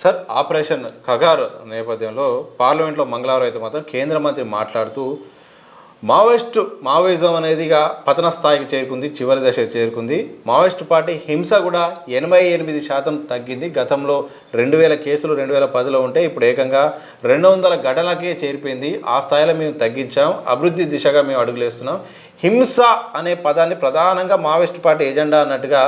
Sir operation Kagar నేపథ్యంలో పార్లమెంట్లో మంగళవారం అయితే మాత్రం కేంద్ర మంత్రి మాట్లాడుతూ మావోయిజం అనేదిగా పతన స్థాయికి చేరుకుంది, చివరి దశకు చేరుకుంది. మావోయిస్టు పార్టీ హింస కూడా 88% తగ్గింది. గతంలో 2000 కేసులు 2010లో ఉంటే ఇప్పుడు ఏకంగా 200 ఘటనలకే చేరిపోయింది. ఆ స్థాయిలో మేము తగ్గించాం, అభివృద్ధి దిశగా మేము అడుగులేస్తున్నాం. హింస అనే పదాన్ని ప్రధానంగా మావోయిస్టు పార్టీ ఎజెండా అన్నట్టుగా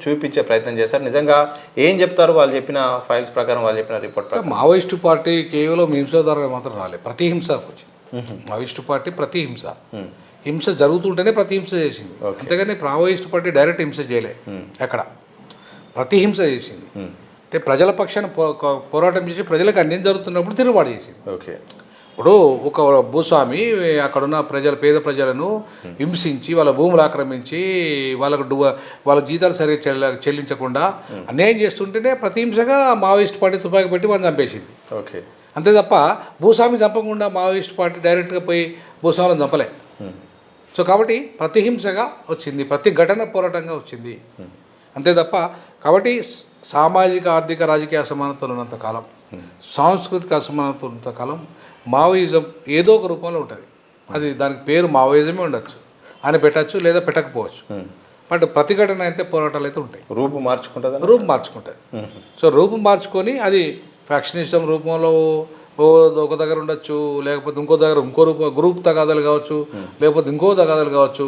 చూపించే ప్రయత్నం చేశారు. నిజంగా ఏం చెప్తారు? వాళ్ళు చెప్పిన ఫైల్స్ ప్రకారం, వాళ్ళు చెప్పిన రిపోర్ట్ ప్రకారం మావోయిస్టు పార్టీ కేవలం హింస ద్వారా మాత్రం రాలేదు, ప్రతి హింసకు వచ్చింది. మావోయిస్టు పార్టీ ప్రతి హింస జరుగుతుంటేనే ప్రతి హింస చేసింది. అంతేగాని మావోయిస్టు పార్టీ డైరెక్ట్ హింస చేయలే, ఎక్కడ ప్రతి హింస చేసింది. అంటే ప్రజల పక్షాన పోరాటం చేసి ప్రజలకు అన్యాయం జరుగుతున్నప్పుడు తిరుగుబాటు చేసింది. ఇప్పుడు ఒక భూస్వామి అక్కడున్న పేద ప్రజలను హింసించి వాళ్ళ భూములు ఆక్రమించి వాళ్ళ జీతాలు సరిగ్గా చెల్లించకుండా అన్యాయం చేస్తుంటేనే ప్రతి హింసగా మావోయిస్ట్ పార్టీ తుపాకీ పెట్టి వాళ్ళని చంపేసింది. అంతే తప్ప భూస్వామి చంపకుండా మావోయిస్ట్ పార్టీ డైరెక్ట్గా పోయి భూస్వామిని చంపలే. సో కాబట్టి ప్రతిహింసగా వచ్చింది, ప్రతి ఘటన పోరాటంగా వచ్చింది, అంతే తప్ప. కాబట్టి సామాజిక ఆర్థిక రాజకీయ అసమానతలు ఉన్నంత కాలం, సాంస్కృతిక అసమానతలు ఉన్నంత కాలం మావోయిజం ఏదో ఒక రూపంలో ఉంటుంది. అది దానికి పేరు మావోయిజమే ఉండొచ్చు అని పెట్టచ్చు, లేదా పెట్టకపోవచ్చు. బట్ ప్రతిఘటన అయితే పోరాటాలు అయితే ఉంటాయి. రూపు మార్చుకుంటుంది. సో రూపు మార్చుకొని అది ఫ్యాక్షనిజం రూపంలో ఒక దగ్గర ఉండొచ్చు, లేకపోతే ఇంకో దగ్గర ఇంకో గ్రూప్ తగాదాలు కావచ్చు, లేకపోతే ఇంకో తగాదాలు కావచ్చు,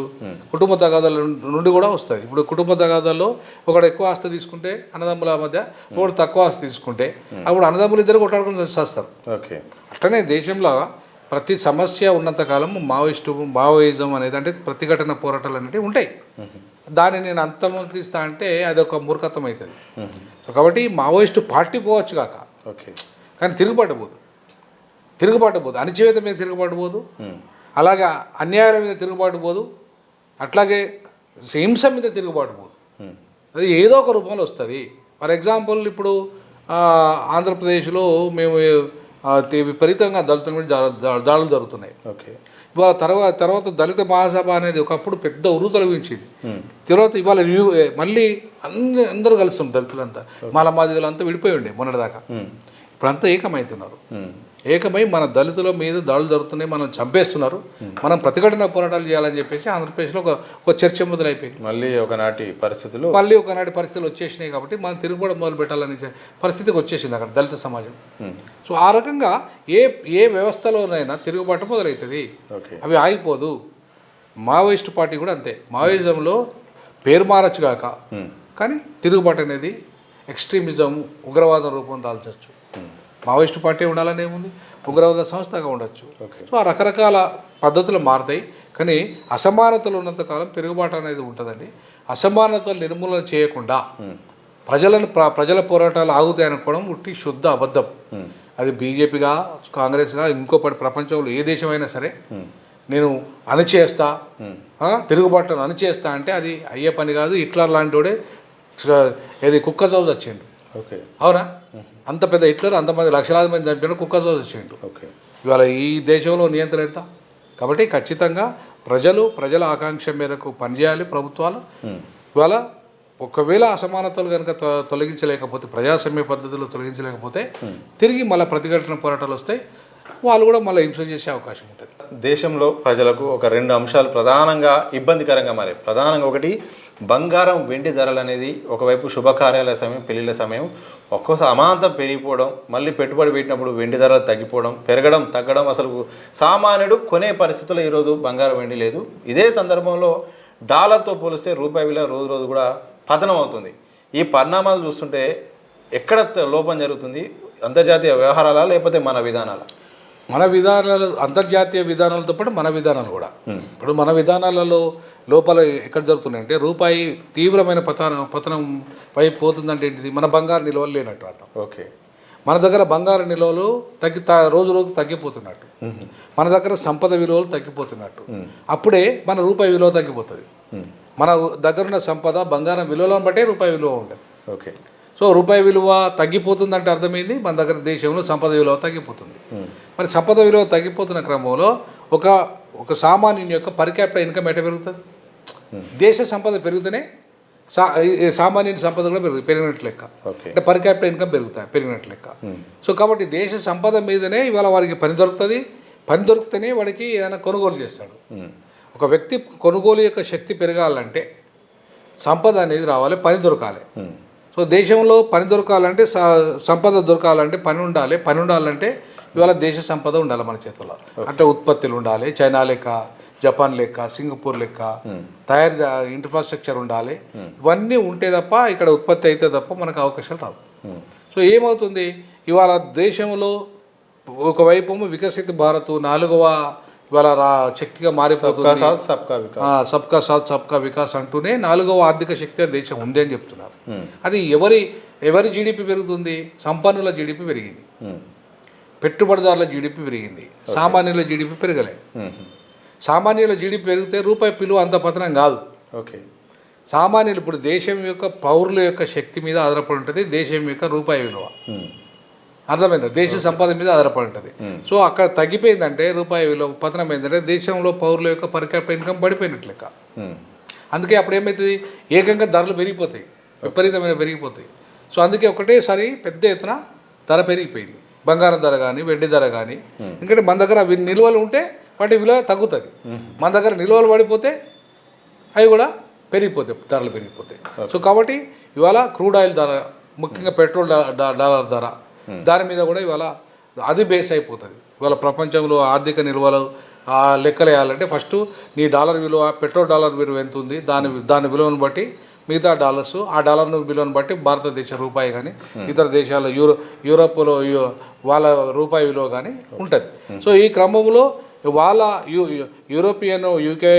కుటుంబ తగాదాల నుండి కూడా వస్తుంది. ఇప్పుడు కుటుంబ తగాదాల్లో ఒకడు ఎక్కువ ఆస్తి తీసుకుంటే అన్నదమ్ముల మధ్య, ఒకడు తక్కువ ఆస్తి తీసుకుంటే అప్పుడు అన్నదమ్ములు ఇద్దరు కొట్టాడుకుని చేస్తారు. అట్లనే దేశంలో ప్రతి సమస్య ఉన్నంతకాలం మావోయిజం అనేది అంటే ప్రతిఘటన పోరాటాలు అనేవి ఉంటాయి. దాన్ని నేను అంతమొందిస్తా అంటే అది ఒక మూర్ఖత్వం అవుతుంది. కాబట్టి మావోయిస్టు పార్టీ పోవచ్చు కాక, కానీ తిరుగుబాటు పోదు, అణచివేత మీద తిరుగుబాటు పోదు, అలాగా అన్యాయాల మీద తిరుగుబాటు పోదు, అట్లాగే హింస మీద తిరుగుబాటు పోదు. అది ఏదో ఒక రూపంలో వస్తుంది. ఫర్ ఎగ్జాంపుల్ ఇప్పుడు ఆంధ్రప్రదేశ్లో మేము విపరీతంగా దళితుల మీద దాడులు జరుగుతున్నాయి. ఇవాళ తర్వాత దళిత మహాసభ అనేది ఒకప్పుడు పెద్ద ఉరు తొలగించింది. తర్వాత ఇవాళ మళ్ళీ అందరూ కలుస్తున్నారు, దళితులంతా మాలమాదిగలంతా విడిపోయి ఉండే మొన్నటిదాకా. ఇప్పుడంతా ఏకమవుతున్నారు. ఏకమై మన దళితుల మీద దాడులు జరుగుతున్నాయి, మనం చంపేస్తున్నారు, మనం ప్రతిఘటన పోరాటాలు చేయాలని చెప్పేసి ఆంధ్రప్రదేశ్లో ఒక చర్చ మొదలైపోయింది. మళ్ళీ ఒకనాటి పరిస్థితులు వచ్చేసినాయి. కాబట్టి మనం తిరుగుబాటు మొదలు పెట్టాలని పరిస్థితికి వచ్చేసింది అక్కడ దళిత సమాజం. సో ఆ రకంగా ఏ వ్యవస్థలోనైనా తిరుగుబాటు మొదలవుతుంది, అవి ఆగిపోదు. మావోయిస్టు పార్టీ కూడా అంతే. మావోయిజంలో పేరు మారచ్చు కాక, కానీ తిరుగుబాటు అనేది ఎక్స్ట్రీమిజం, ఉగ్రవాదం రూపం దాల్చవచ్చు. మావోయిస్టు పార్టీ ఉండాలని ఏముంది, ఉగ్రవాద సంస్థగా ఉండొచ్చు. సో ఆ రకరకాల పద్ధతులు మారుతాయి, కానీ అసమానతలు ఉన్నంతకాలం తిరుగుబాటు అనేది ఉంటుందండి. అసమానతలు నిర్మూలన చేయకుండా ప్రజల పోరాటాలు ఆగుతాయి అనుకోవడం ఉట్టి శుద్ధ అబద్ధం. అది బీజేపీగా, కాంగ్రెస్గా, ప్రపంచంలో ఏ దేశమైనా సరే నేను అణిచేస్తా, తిరుగుబాటును అణిచేస్తా అంటే అది అయ్యే పని కాదు. హిట్లర్ లాంటి వాడే ఏది కుక్క చౌజ్ వచ్చిండు, అవునా? అంత పెద్ద హిట్లర్ అంతమంది లక్షలాది మంది చంపిన కుక్క చౌజ్ వచ్చిండు. ఇవాళ ఈ దేశంలో నియంత్రణ ఎంత? కాబట్టి ఖచ్చితంగా ప్రజల ఆకాంక్ష మేరకు పనిచేయాలి ప్రభుత్వాలు. ఇవాళ ఒకవేళ అసమానతలు కనుక తొలగించలేకపోతే, ప్రజాస్వామ్య పద్ధతులు తొలగించలేకపోతే తిరిగి మళ్ళీ ప్రతిఘటన పోరాటాలు వస్తాయి. వాళ్ళు కూడా మళ్ళీ హింస చేసే అవకాశం ఉంటుంది. దేశంలో ప్రజలకు ఒక 2 అంశాలు ప్రధానంగా ఇబ్బందికరంగా మారాయి. ప్రధానంగా ఒకటి బంగారం, వెండి ధరలు అనేది ఒకవైపు శుభకార్యాల సమయం, పెళ్లిళ్ళ సమయం ఒక్కోసారి అమాంతం పెరిగిపోవడం, మళ్ళీ పెట్టుబడి పెట్టినప్పుడు వెండి ధరలు తగ్గిపోవడం, పెరగడం, తగ్గడం, అసలు సామాన్యుడు కొనే పరిస్థితుల్లో ఈరోజు బంగారం, వెండి లేదు. ఇదే సందర్భంలో డాలర్తో పోలిస్తే రూపాయి విలువ రోజు కూడా పతనం అవుతుంది. ఈ పరిణామాలు చూస్తుంటే ఎక్కడ లోపం జరుగుతుంది? అంతర్జాతీయ వ్యవహారాలా, లేకపోతే మన విధానాలా? మన విధానాలు, అంతర్జాతీయ విధానాలతో పాటు మన విధానాలు కూడా. ఇప్పుడు మన విధానాలలో లోపాలు ఎక్కడ జరుగుతున్నాయంటే, రూపాయి తీవ్రమైన పతనం పై పోతుందంటే ఏంటిది? మన బంగారు నిల్వలు లేనట్టు అర్థం. మన దగ్గర బంగారు నిల్వలు రోజు తగ్గిపోతున్నట్టు, మన దగ్గర సంపద విలువలు తగ్గిపోతున్నట్టు. అప్పుడే మన రూపాయి విలువ తగ్గిపోతుంది. మన దగ్గర ఉన్న సంపద, బంగారం విలువలను బట్టే రూపాయి విలువ ఉంటుంది. సో రూపాయి విలువ తగ్గిపోతుందంటే అర్థమైంది మన దగ్గర దేశంలో సంపద విలువ తగ్గిపోతుంది. మరి సంపద విలువ తగ్గిపోతున్న క్రమంలో ఒక సామాన్యుని యొక్క పర్ క్యాపిటల్ ఇన్కమ్ ఎట్లా పెరుగుతుంది? దేశ సంపద పెరిగితేనే సామాన్య సంపద కూడా పెరిగినట్లు లెక్క. ఓకే. అంటే పర్ క్యాపిటల్ ఇన్కమ్ పెరిగినట్లు లెక్క. సో కాబట్టి దేశ సంపద మీదనే ఇవాళ వారికి పని దొరుకుతుంది. పని దొరికితేనే వాడికి ఏదైనా కొనుగోలు చేస్తాడు. ఒక వ్యక్తి కొనుగోలు యొక్క శక్తి పెరగాలంటే సంపద అనేది రావాలి, పని దొరకాలి. సో దేశంలో పని దొరకాలంటే సంపద దొరకాలంటే పని ఉండాలి. పని ఉండాలంటే ఇవాళ దేశ సంపద ఉండాలి మన చేతుల్లో. అంటే ఉత్పత్తులు ఉండాలి, చైనా లెక్క, జపాన్ లెక్క, సింగపూర్ లెక్క తయారీ ఇన్ఫ్రాస్ట్రక్చర్ ఉండాలి. ఇవన్నీ ఉంటే తప్ప ఇక్కడ ఉత్పత్తి అయితే తప్ప మనకు అవకాశాలు రావు. సో ఏమవుతుంది ఇవాళ దేశంలో ఒకవైపు వికసిత భారత్ 4వ ఇవాళ శక్తిగా మారిపోతుంది. సబ్కా సాత్ సబ్కా వికాస్ అంటూనే 4వ ఆర్థిక శక్తి దేశం ఉంది అని చెప్తున్నారు. అది ఎవరి జీడిపి పెరుగుతుంది? సంపన్నుల జీడిపి పెరిగింది, పెట్టుబడిదారుల జీడిపి పెరిగింది, సామాన్యుల జీడిపి పెరగలే. సామాన్యుల జీడిపి పెరిగితే రూపాయి విలువ అంత పతనం కాదు. ఓకే. సామాన్యులు ఇప్పుడు దేశం యొక్క పౌరుల యొక్క శక్తి మీద ఆధారపడి ఉంటుంది దేశం యొక్క రూపాయి విలువ. అర్థమైందా? దేశ సంపద మీద ఆధారపడి ఉంటుంది. సో అక్కడ తగ్గిపోయిందంటే రూపాయి విలువ పతనం ఏంటంటే దేశంలో పౌరుల యొక్క పర్ క్యాపిటల్ ఇన్కమ్ పడిపోయినట్లు లెక్క. అందుకే అప్పుడు ఏమవుతుంది? ఏకంగా ధరలు పెరిగిపోతాయి, విపరీతమైన పెరిగిపోతాయి. సో అందుకే ఒకటేసారి పెద్ద ఎత్తున ధర పెరిగిపోయింది. బంగారం ధర కానీ, వెండి ధర కానీ. ఎందుకంటే మన దగ్గర నిల్వలు ఉంటే వాటి విలువ తగ్గుతుంది. మన దగ్గర నిల్వలు పడిపోతే అవి కూడా పెరిగిపోతాయి, ధరలు పెరిగిపోతాయి. సో కాబట్టి ఇవాళ క్రూడ్ ఆయిల్ ధర, ముఖ్యంగా పెట్రోల్ డాలర్ ధర, దాని మీద కూడా ఇవాళ అది బేస్ అయిపోతుంది. ఇవాళ ప్రపంచంలో ఆర్థిక నిల్వలు లెక్కలు వేయాలంటే ఫస్ట్ నీ డాలర్ విలువ, పెట్రోల్ డాలర్ విలువ ఎంత ఉంది, దాని విలువను బట్టి మిగతా డాలర్స్, ఆ డాలర్ విలువను బట్టి భారతదేశ రూపాయి కానీ ఇతర దేశాల యూరోప్లో వాళ్ళ రూపాయి విలువ కానీ ఉంటుంది. సో ఈ క్రమంలో వాళ్ళ యూరోపియన్, యూకే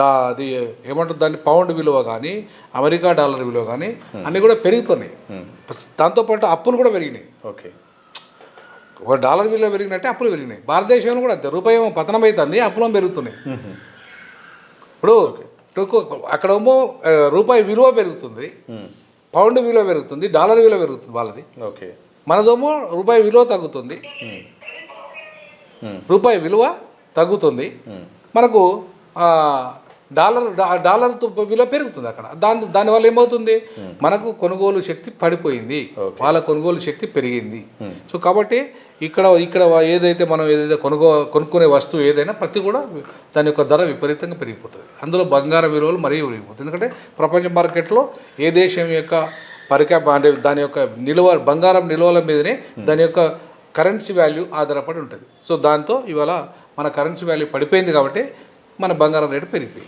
అది ఏమంటుంది దాన్ని పౌండ్ విలువ కానీ, అమెరికా డాలర్ విలువ కానీ అన్నీ కూడా పెరుగుతున్నాయి. దాంతోపాటు అప్పులు కూడా పెరిగినాయి. ఓకే. ఒక డాలర్ విలువ పెరిగినట్టే అప్పులు పెరిగినాయి. భారతదేశంలో కూడా అంతే, రూపాయి ఏమో పతనం అవుతుంది, అప్పులు పెరుగుతున్నాయి. ఇప్పుడు అక్కడేమో రూపాయి విలువ పెరుగుతుంది, పౌండ్ విలువ పెరుగుతుంది, డాలర్ విలువ పెరుగుతుంది వాళ్ళది. ఓకే. మనదేమో రూపాయి విలువ తగ్గుతుంది, రూపాయి విలువ తగ్గుతుంది, మనకు డాలర్ విలువ పెరుగుతుంది అక్కడ. దానివల్ల ఏమవుతుంది? మనకు కొనుగోలు శక్తి పడిపోయింది, వాళ్ళ కొనుగోలు శక్తి పెరిగింది. సో కాబట్టి ఇక్కడ ఏదైతే మనం కొనుక్కునే వస్తువు ఏదైనా ప్రతి కూడా దాని యొక్క ధర విపరీతంగా పెరిగిపోతుంది. అందులో బంగారం విలువలు మరీ పెరిగిపోతుంది. ఎందుకంటే ప్రపంచ మార్కెట్లో ఏ దేశం యొక్క అంటే దాని యొక్క బంగారం నిల్వల మీదనే దాని యొక్క కరెన్సీ వాల్యూ ఆధారపడి ఉంటుంది. సో దాంతో ఇవాళ మన కరెన్సీ వాల్యూ పడిపోయింది కాబట్టి మన బంగారం రేటు పెరిగిపోయింది.